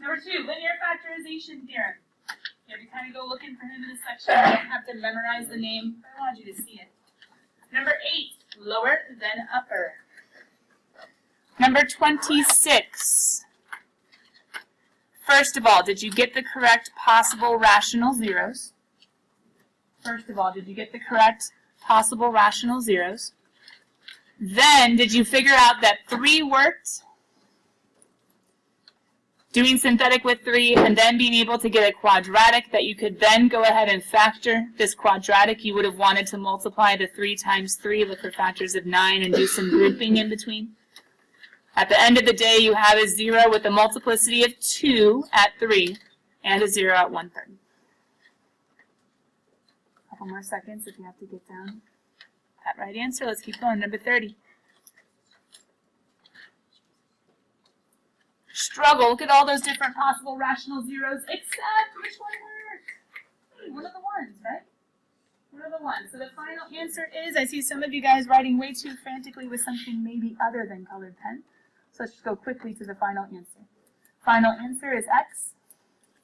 Number 2, linear factorization theorem. You have to kind of go looking for him in this section. You don't have to memorize the name, but I wanted you to see it. Number 8, lower than upper. Number 26. First of all, did you get the correct possible rational zeros? First of all, did you get the correct possible rational zeros? Then, did you figure out that 3 worked? Doing synthetic with 3 and then being able to get a quadratic that you could then go ahead and factor. This quadratic you would have wanted to multiply the 3 times 3, look for factors of 9 and do some grouping in between. At the end of the day, you have a 0 with a multiplicity of 2 at 3 and a 0 at 1/3. A couple more seconds if you have to get down that right answer. Let's keep going. Number 30. Struggle. Look at all those different possible rational zeros, except which one worked? One of the ones, right? One of the ones. So the final answer is, I see some of you guys writing way too frantically with something maybe other than colored pen. So let's just go quickly to the final answer. Final answer is x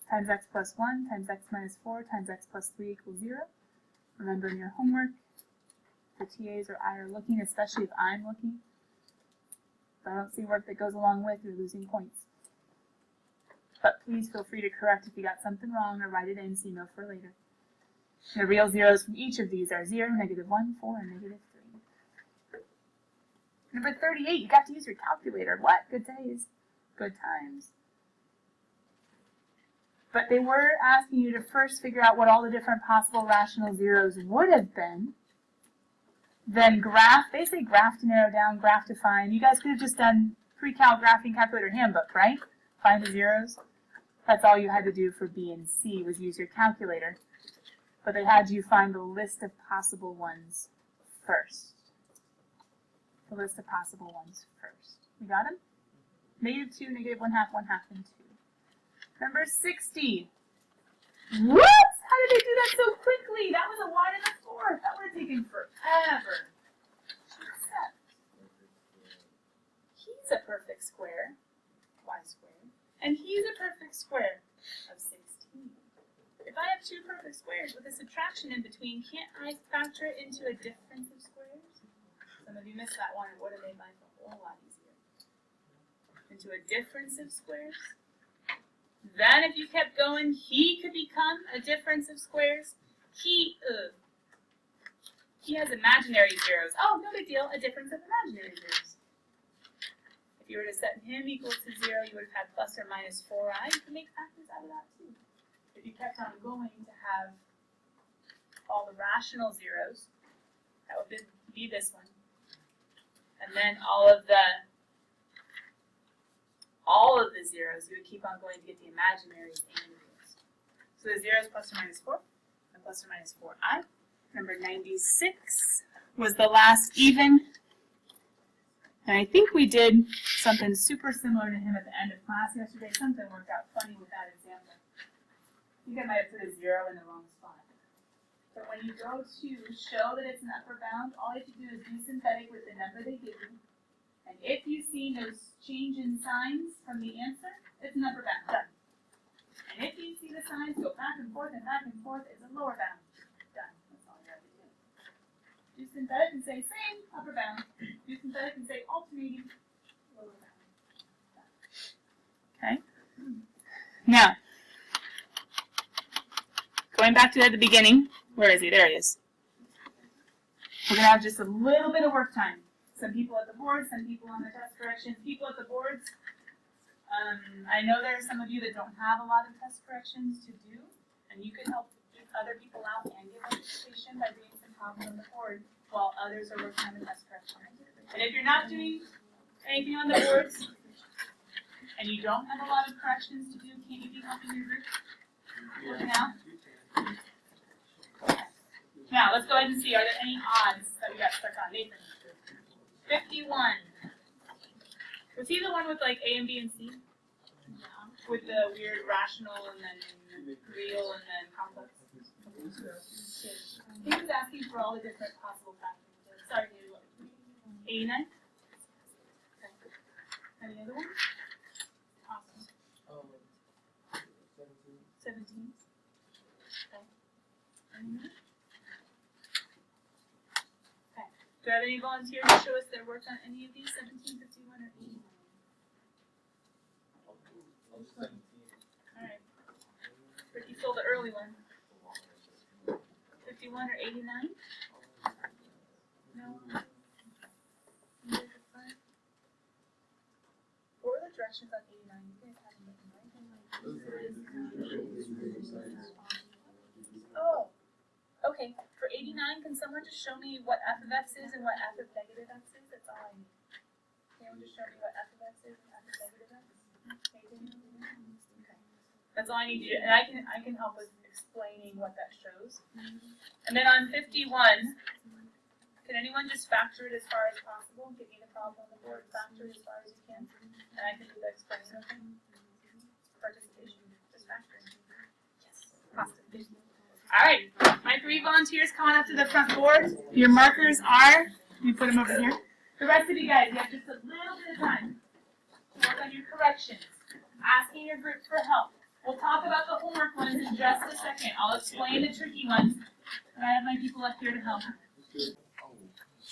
times x plus 1 times x minus 4 times x plus 3 equals 0. Remember in your homework, the TAs or I are looking, especially if I'm looking. If I don't see work that goes along with, you're losing points. But please feel free to correct if you got something wrong or write it in so you know for later. The real zeros from each of these are 0, -1, 4, and -3. Number 38, you got to use your calculator. What? Good days. Good times. But they were asking you to first figure out what all the different possible rational zeros would have been. Then graph, they say graph to narrow down, graph to find. You guys could have just done Precalc graphing calculator handbook, right? Find the zeros. That's all you had to do for B and C was use your calculator. But they had you find the list of possible ones first. The list of possible ones first. You got them? -2, -1/2, 1/2, and 2. Number 60. What? How did they do that so quickly? That was a 1 and a 4. That would have taken forever. Except, he's a perfect square, y squared, and he's a perfect square of 16. If I have 2 perfect squares with a subtraction in between, can't I factor it into a difference of squares? Some of you missed that one. It would have made life a whole lot easier. Into a difference of squares. Then if you kept going, he could become a difference of squares. He has imaginary zeros. Oh, no big deal, a difference of imaginary zeros. If you were to set him equal to 0, you would have had plus or minus 4i. You can make factors out of that too. If you kept on going to have all the rational zeros, that would be this one. And then all of the zeros, you would keep on going to get the imaginaries and the zeros. So the zeros plus or minus 4, and plus or minus 4i. Number 96 was the last even. And I think we did something super similar to him at the end of class yesterday. Something worked out funny with that example. I think I might have put a 0 in the wrong spot. But when you go to show that it's an upper bound, all you have to do is do synthetic with the number they give you. And if you see no change in signs from the answer, it's an upper bound. Done. And if you see the signs go back and forth, it's a lower bound. Done. That's all you have to do. Do synthetic and say same, upper bound. Do synthetic and say alternating, lower bound. Done. Okay? Now, going back to at the beginning, where is he? There he is. We're going to have just a little bit of work time. Some people at the board, some people on the test corrections. People at the boards, I know there are some of you that don't have a lot of test corrections to do, and you can help other people out and give participation by doing some problems on the board while others are working on the test correction. And if you're not doing anything on the boards, and you don't have a lot of corrections to do, can't you be helping your group working out? Now, let's go ahead and see, are there any odds that we got stuck on? Nathan. 51. Was he the one with like A and B and C? No. With the weird rational and then real and then complex? He was asking for all the different possible factors. Sorry, David, what? 89? Okay. Any other ones? Awesome. 17s? Okay. Okay. Do I have any volunteers to show us their work on any of these? 17, 51, or 89? Alright. Ricky stole the early one. 51 or 89? No. What were the directions on 89? You guys haven't written, right? Oh. Okay. For 89, can someone just show me what f of x is and what f of negative x is? That's all I need. Can anyone just show me what f of x is and f of negative x? Okay. That's all I need to do. And I can help with explaining what that shows. And then on 51, can anyone just factor it as far as possible? Give me the problem on the board, factor it as far as you can. And I can do the explaining, okay? Participation, just factoring. Yes, positive. All right, my 3 volunteers coming up to the front board. Your markers are, you put them over here. The rest of you guys, you have just a little bit of time to work on your corrections, asking your group for help. We'll talk about the homework ones in just a second. I'll explain the tricky ones, and I have my people up here to help.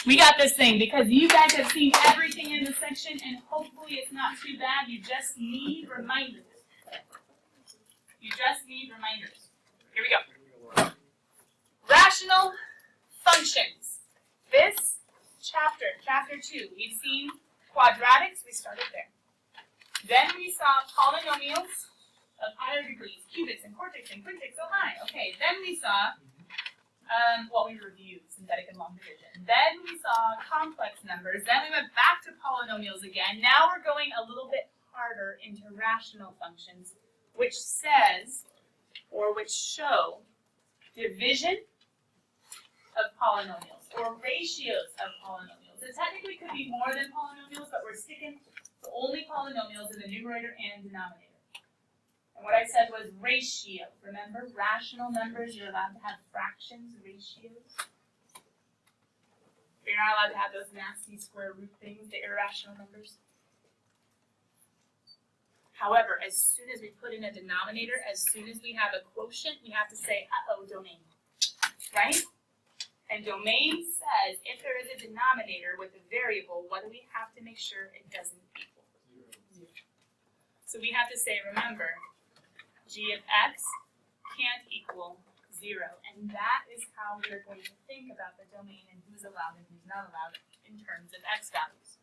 We got this thing because you guys have seen everything in this section, and hopefully it's not too bad. You just need reminders. You just need reminders. Here we go. Rational functions. This chapter, chapter 2, we've seen quadratics. We started there. Then we saw polynomials of higher degrees, cubics and quartics and quintics, so high. Okay, then we saw, we reviewed synthetic and long division. Then we saw complex numbers. Then we went back to polynomials again. Now we're going a little bit harder into rational functions, which says, or which show, division of polynomials, or ratios of polynomials. It technically could be more than polynomials, but we're sticking to only polynomials in the numerator and denominator. And what I said was ratio. Remember, rational numbers, you're allowed to have fractions, ratios. You're not allowed to have those nasty square root things, the irrational numbers. However, as soon as we put in a denominator, as soon as we have a quotient, we have to say, uh-oh, domain. Right? And domain says if there is a denominator with a variable, what do we have to make sure it doesn't equal? 0. So we have to say, remember, g of x can't equal 0. And that is how we're going to think about the domain and who's allowed and who's not allowed in terms of x values.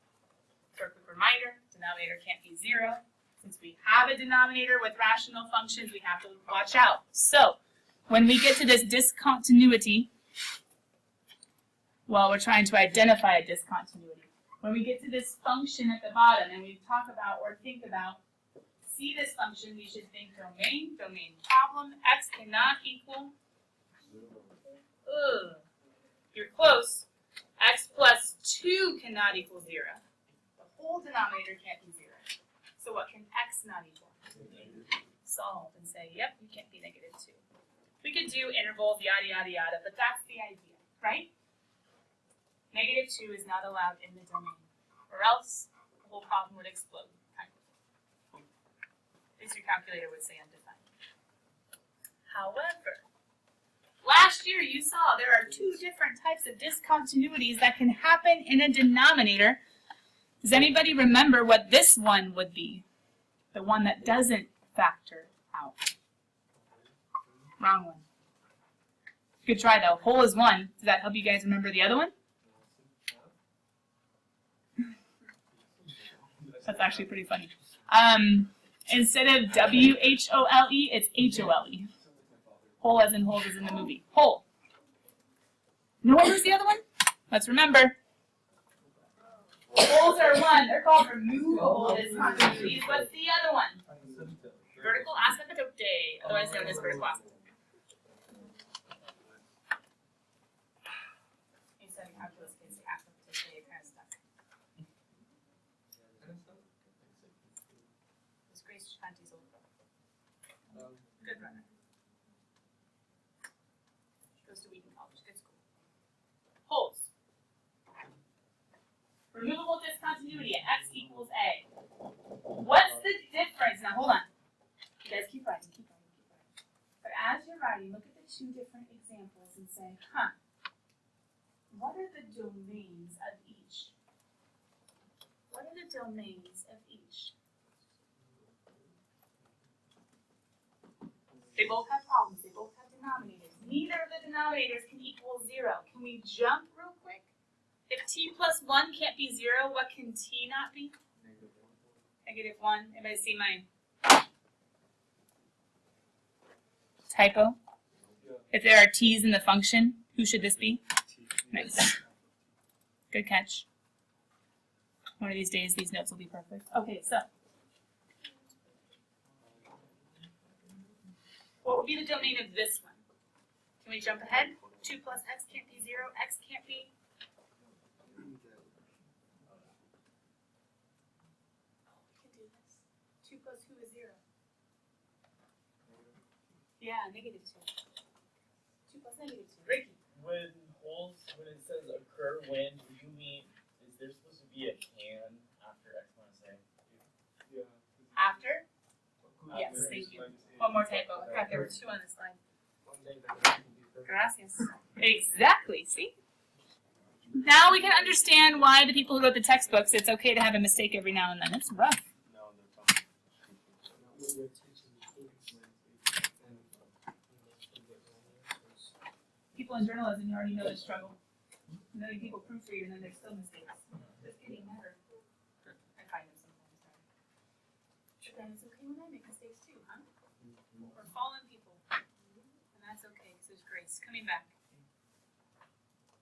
For a quick reminder, denominator can't be 0. Since we have a denominator with rational functions, we have to watch out. So, when we get to this discontinuity, well, we're trying to identify a discontinuity. When we get to this function at the bottom and we talk about or think about, see this function, we should think domain, domain problem, x cannot equal, you're close, x plus 2 cannot equal 0. The whole denominator can't be 0. So what can x not equal? Solve and say, yep, you can't be negative 2. We could do intervals, yada, yada, yada, but that's the idea, right? Negative 2 is not allowed in the domain, or else the whole problem would explode. At least your calculator would say undefined. However, last year you saw there are 2 different types of discontinuities that can happen in a denominator. Does anybody remember what this one would be? The one that doesn't factor out. Wrong one. Good try though. Whole is 1. Does that help you guys remember the other one? That's actually pretty funny. Instead of W-H-O-L-E, it's H-O-L-E. Whole as in holes as in the movie. Whole. No one was the other one? Let's remember. Holes are 1. They're called removable discontinuities. What's the other one? Vertical asymptote, otherwise known as vertical asymptote. Good runner. Goes to Wheaton College. Good school. Holes. Removable discontinuity at x equals a. What's the difference? Now hold on. You guys keep writing, keep writing, keep writing. study, look at the two different examples and say, huh, what are the domains of each? What are the domains of each? They both have problems. They both have denominators. Neither of the denominators can equal 0. Can we jump real quick? If t plus 1 can't be 0, what can t not be? Negative 1. Anybody see my typo? If there are t's in the function, who should this be? Nice. Good catch. One of these days, these notes will be perfect. Okay, so what would be the domain of this one? Can we jump ahead? 2 plus x can't be 0. X can't be. We can do this. 2 plus who is 0? Yeah, negative 2. 2 plus negative 2. Ricky. When it says occur when, do you mean, is there supposed to be a can after x minus a? Yeah. After? Yes, thank you. One more typo. I thought there were 2 on this slide. Gracias. Exactly, see? Now we can understand why the people who wrote the textbooks, it's okay to have a mistake every now and then. It's rough. People in journalism, you already know the struggle. A million people proofread and then there's still mistakes. It's getting better. I find them sometimes better. But then it's okay when I make mistakes too, huh? We're fallen people. And that's okay, because there's grace. Coming back.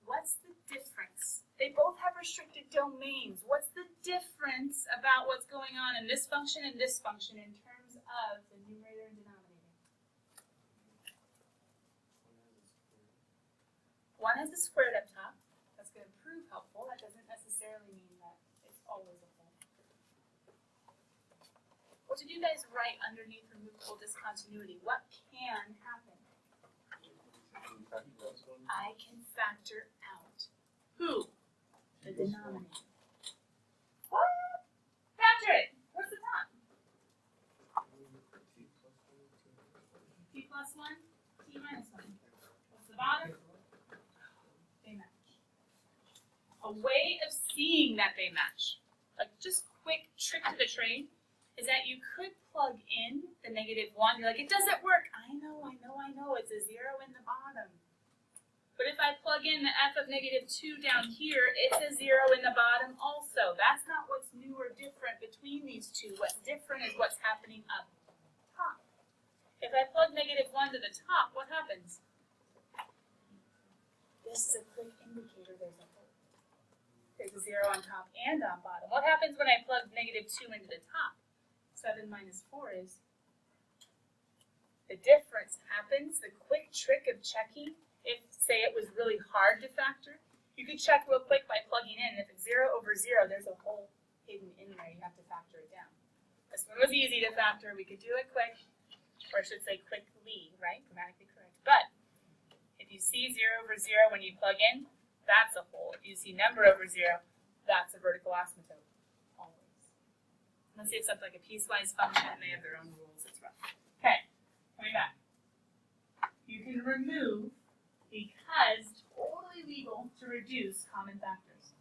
What's the difference? They both have restricted domains. What's the difference about what's going on in this function and this function in terms of the numerator and denominator? One has a squared up top. That's going to prove helpful. That doesn't necessarily mean that it's always a whole. What did you guys write underneath removable discontinuity? What can happen? I can factor out who? The denominator. What? Factor it. What's the top? T plus 1, T minus 1. What's the bottom? They match. A way of seeing that they match, a just quick trick to the trade, is that you could plug in the negative 1. You're like, it doesn't work. I know. It's a 0 in the bottom. But if I plug in the f of negative 2 down here, it's a 0 in the bottom also. That's not what's new or different between these two. What's different is what's happening up top. If I plug negative 1 to the top, what happens? This is a quick indicator there's a hole. There's a 0 on top and on bottom. What happens when I plug negative 2 into the top? 7 minus 4 is. The difference happens. The quick trick of checking, if, say, it was really hard to factor, you could check real quick by plugging in. If it's 0 over 0, there's a hole hidden in there. You have to factor it down. This one was easy to factor. We could do it quick, or I should say quickly, right? Grammatically correct. But if you see 0 over 0 when you plug in, that's a hole. If you see number over 0, that's a vertical asymptote. Always. Let's see if something like a piecewise function, they have their own rules. It's rough. Okay, coming back. You can remove, because it's totally legal to reduce common factors.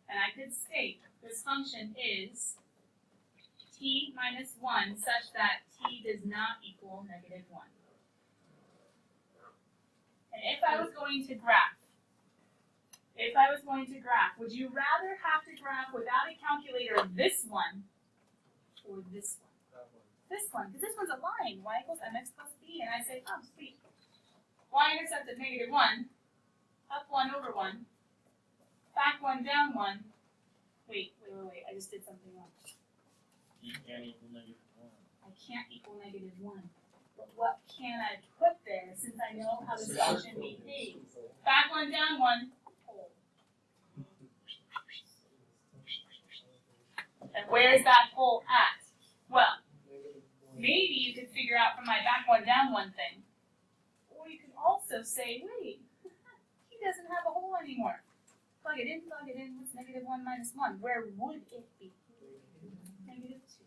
And I could state this function is t minus 1 such that t does not equal negative 1. And if I was going to graph, would you rather have to graph without a calculator this one or this one? This one, because this one's a line, y equals mx plus b, and I say, oh, sweet. Y-intercept of negative 1, up 1 over 1, back 1, down 1. Wait, I just did something wrong. You can't equal negative 1. I can't equal negative 1. But what can I put there since I know how this function behaves? Back 1, down 1, hole. And where's that hole at? Well, maybe you could figure out from my back 1, down 1 thing. Or you could also say, wait, he doesn't have a hole anymore. Plug it in, what's negative 1 minus 1? Where would it be? Negative 2.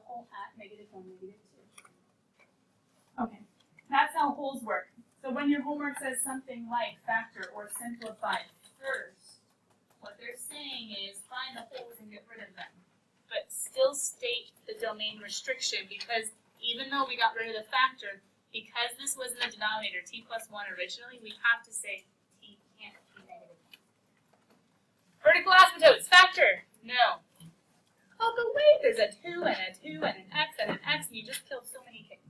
whole at -1, -2. Okay, that's how wholes work. So when your homework says something like factor or simplify first, what they're saying is find the wholes and get rid of them. But still state the domain restriction, because even though we got rid of the factor, because this was in the denominator, t plus 1 originally, we have to say t can't be negative. Vertical asymptotes, factor, no. Oh, but wait, there's a 2 and a 2 and an x, and you just killed so many kids.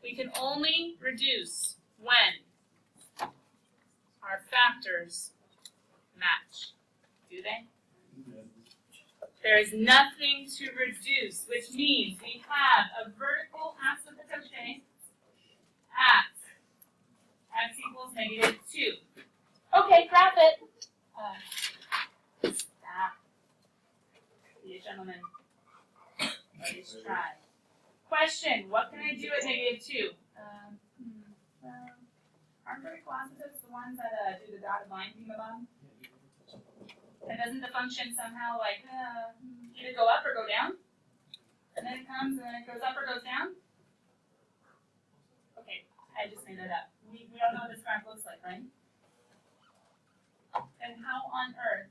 We can only reduce when our factors match. Do they? There is nothing to reduce, which means we have a vertical asymptote at x equals -2. Okay, graph it. Stop. Be a gentleman. Let's try. Question, what can I do at -2? Well, aren't vertical asymptotes the ones that do the dotted line thingamabob? And doesn't the function somehow like either go up or go down? And then it comes and then it goes up or goes down? Okay, I just made that up. We don't know what this graph looks like, right? And how on earth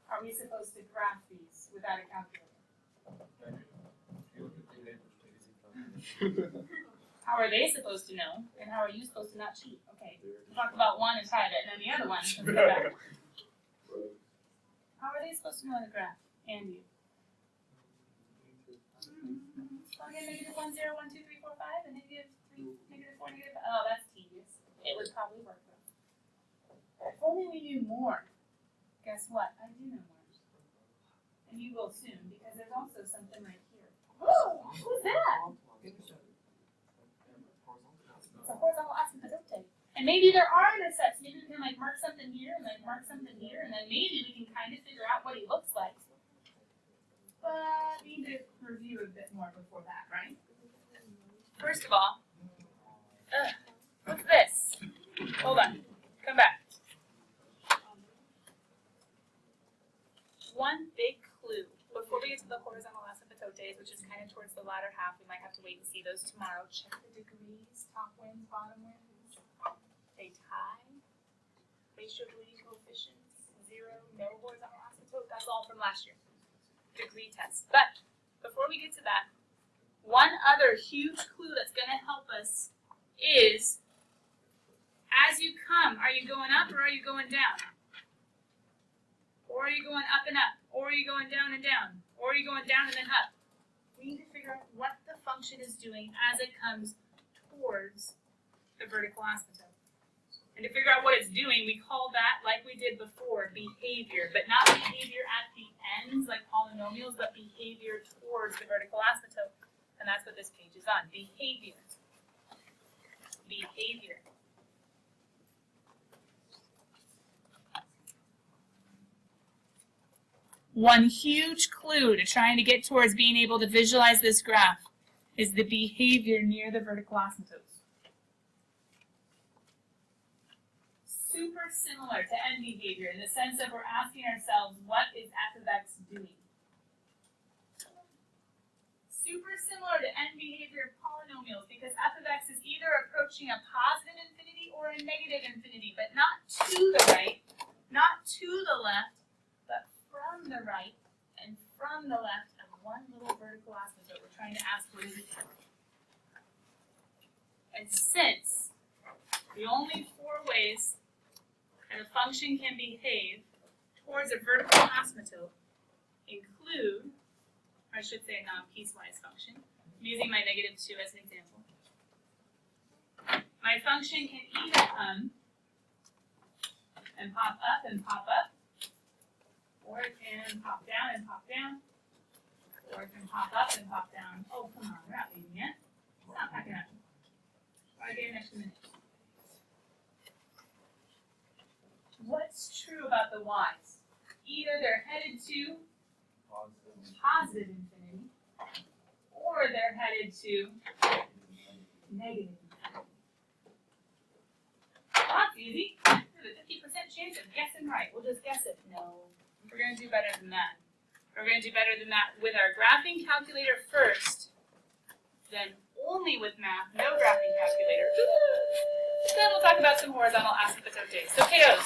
are we supposed to graph these without a calculator? How are they supposed to know? And how are you supposed to not cheat? Okay, we'll talk about one and try it, and then the other one, let's go back. How are they supposed to know the graph? And you? Plug in -1, 0, 1, 2, 3, 4, 5, and -3, -4, -5. Oh, that's tedious. It would probably work though. If only we knew more. Guess what? I do know more. And you will soon, because there's also something right here. Oh, who's that? It's a horizontal asymptote. And maybe there are intercepts. Maybe we can like mark something here and like mark something here, and then maybe we can kind of figure out what he looks like. But we need to review a bit more before that, right? First of all, what's this? Hold on. Come back. One big clue before we get to the horizontal asymptotes, which is kind of towards the latter half. We might have to wait and see those tomorrow. Check the degrees, top wins, bottom wins. They tie. Ratio of leading coefficients, 0, no horizontal asymptote. That's all from last year. Degree test. But before we get to that, one other huge clue that's going to help us is, as you come, are you going up or are you going down? Or are you going up and up? Or are you going down and down? Or are you going down and then up? We need to figure out what the function is doing as it comes towards the vertical asymptote. And to figure out what it's doing, we call that, like we did before, behavior. But not behavior at the ends, like polynomials, but behavior towards the vertical asymptote. And that's what this page is on, behavior. Behavior. One huge clue to trying to get towards being able to visualize this graph is the behavior near the vertical asymptotes. Super similar to end behavior in the sense that we're asking ourselves, what is f of x doing? Super similar to end behavior of polynomials, because f of x is either approaching a positive infinity or a negative infinity, but not to the right, not to the left, but from the right and from the left of one little vertical asymptote. We're trying to ask, what is it doing? And since the only 4 ways that a function can behave towards a vertical asymptote include, or I should say a non-piecewise function. I'm using my -2 as an example. My function can either come and pop up, or it can pop down, or it can pop up and pop down. Oh, come on, we're not leaving yet. It's not packing up. I'll get an extra minute. What's true about the y's? Either they're headed to positive infinity, or they're headed to negative infinity. Well, that's easy. There's a 50% chance of guessing right. We'll just guess it. No, we're going to do better than that. We're going to do better than that with our graphing calculator first, then only with math, no graphing calculator. Then we'll talk about some horizontal asymptotes. So kiddos,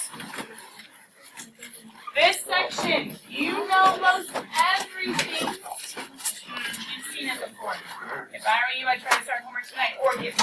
this section, you know most everything. You've seen it before. If I were you, I'd try to start homework tonight or give